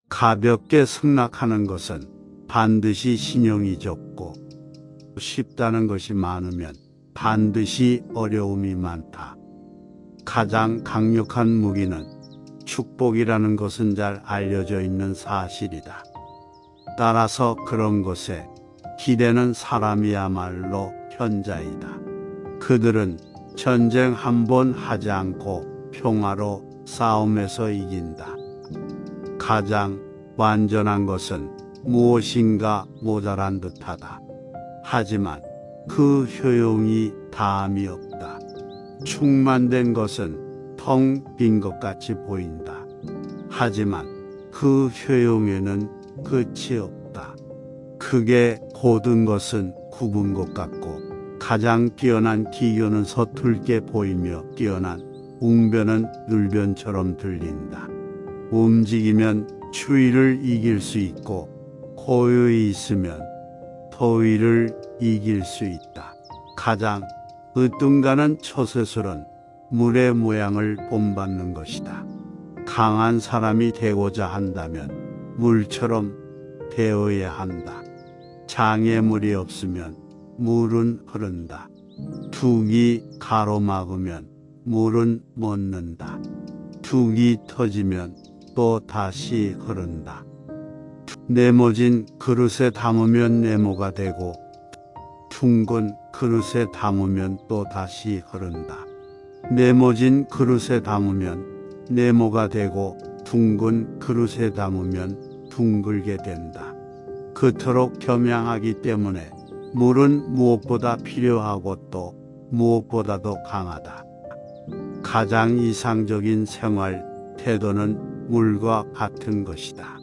가볍게 승낙하는 것은 반드시 신용이 적고, 쉽다는 것이 많으면 반드시 어려움이 많다. 가장 강력한 무기는 축복이라는 것은 잘 알려져 있는 사실이다. 따라서 그런 것에 기대는 사람이야말로 현자이다. 그들은 전쟁 한 번 하지 않고 평화로 싸움에서 이긴다. 가장 완전한 것은 무엇인가 모자란 듯하다. 하지만 그 효용이 다함이 없다. 충만된 것은 텅 빈 것 같이 보인다. 하지만 그 효용에는 끝이 없다. 크게 고든 것은 굽은 것 같고, 가장 뛰어난 기교는 서툴게 보이며 뛰어난 웅변은 눌변처럼 들린다. 움직이면 추위를 이길 수 있고, 고요히 있으면 더위를 이길 수 있다. 가장 으뜸가는 처세술은 물의 모양을 본받는 것이다. 강한 사람이 되고자 한다면 물처럼 되어야 한다. 장애물이 없으면 물은 흐른다. 둑이 가로막으면 물은 멎는다. 둑이 터지면 또 다시 흐른다. 네모진 그릇에 담으면 네모가 되고, 둥근 그릇에 담으면 또 다시 흐른다. 네모진 그릇에 담으면 네모가 되고, 둥근 그릇에 담으면 둥글게 된다. 그토록 겸양하기 때문에 물은 무엇보다 필요하고 또 무엇보다도 강하다. 가장 이상적인 생활 태도는 물과 같은 것이다.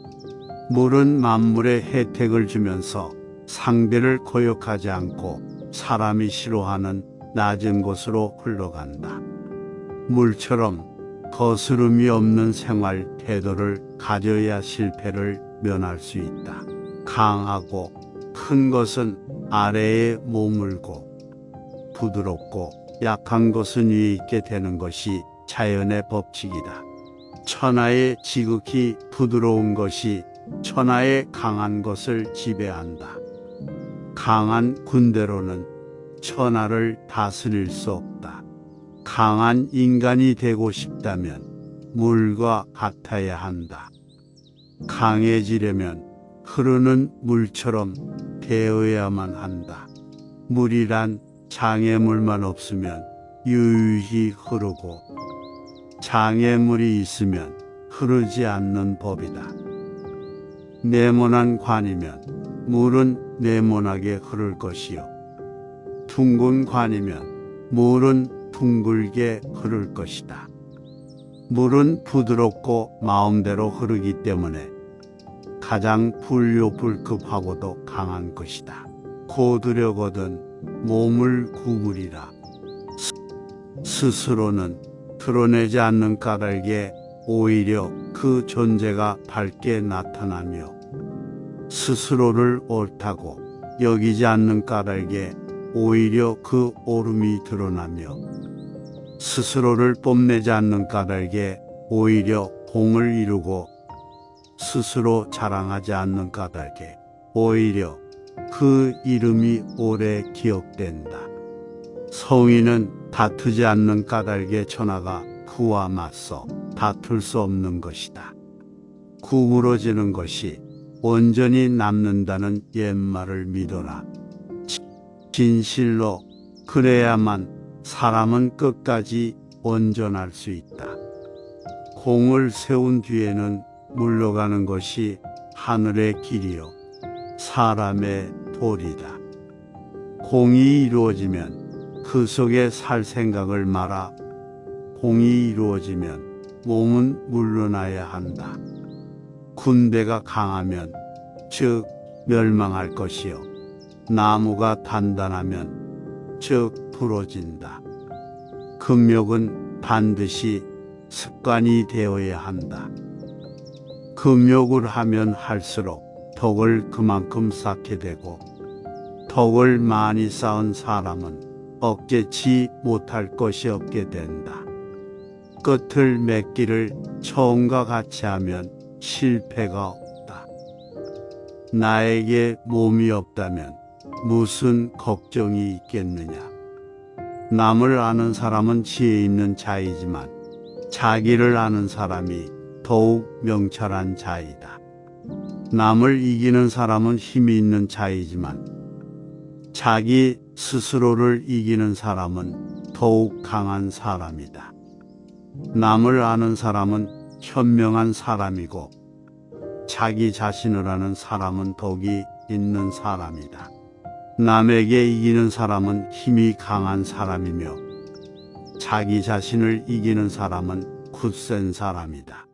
물은 만물에 혜택을 주면서 상대를 거역하지 않고 사람이 싫어하는 낮은 곳으로 흘러간다. 물처럼 거스름이 없는 생활 태도를 가져야 실패를 면할 수 있다. 강하고 큰 것은 아래에 머물고, 부드럽고 약한 것은 위에 있게 되는 것이 자연의 법칙이다. 천하의 지극히 부드러운 것이 천하의 강한 것을 지배한다. 강한 군대로는 천하를 다스릴 수 없다. 강한 인간이 되고 싶다면 물과 같아야 한다. 강해지려면 흐르는 물처럼 되어야만 한다. 물이란 장애물만 없으면 유유히 흐르고, 장애물이 있으면 흐르지 않는 법이다. 네모난 관이면 물은 네모나게 흐를 것이요, 둥근 관이면 물은 둥글게 흐를 것이다. 물은 부드럽고 마음대로 흐르기 때문에 가장 불효불급하고도 강한 것이다. 고두려거든 몸을 구부리라. 스스로는 드러내지 않는 까닭에 오히려 그 존재가 밝게 나타나며, 스스로를 옳다고 여기지 않는 까닭에 오히려 그 옳음이 드러나며, 스스로를 뽐내지 않는 까닭에 오히려 공을 이루고, 스스로 자랑하지 않는 까닭에 오히려 그 이름이 오래 기억된다. 성인은 다투지 않는 까닭에 천하가 그와 맞서 다툴 수 없는 것이다. 구부러지는 것이 온전히 남는다는 옛말을 믿어라. 진실로 그래야만 사람은 끝까지 온전할 수 있다. 공을 세운 뒤에는 물러가는 것이 하늘의 길이요 사람의 도리다. 공이 이루어지면 그 속에 살 생각을 말아. 공이 이루어지면 몸은 물러나야 한다. 군대가 강하면 즉 멸망할 것이요, 나무가 단단하면 즉 부러진다. 금욕은 반드시 습관이 되어야 한다. 금욕을 하면 할수록 덕을 그만큼 쌓게 되고, 덕을 많이 쌓은 사람은 억제치 못할 것이 없게 된다. 끝을 맺기를 처음과 같이 하면 실패가 없다. 나에게 몸이 없다면 무슨 걱정이 있겠느냐. 남을 아는 사람은 지혜 있는 자이지만 자기를 아는 사람이 더욱 명철한 자이다. 남을 이기는 사람은 힘이 있는 자이지만 자기 스스로를 이기는 사람은 더욱 강한 사람이다. 남을 아는 사람은 현명한 사람이고 자기 자신을 아는 사람은 덕이 있는 사람이다. 남에게 이기는 사람은 힘이 강한 사람이며 자기 자신을 이기는 사람은 굳센 사람이다.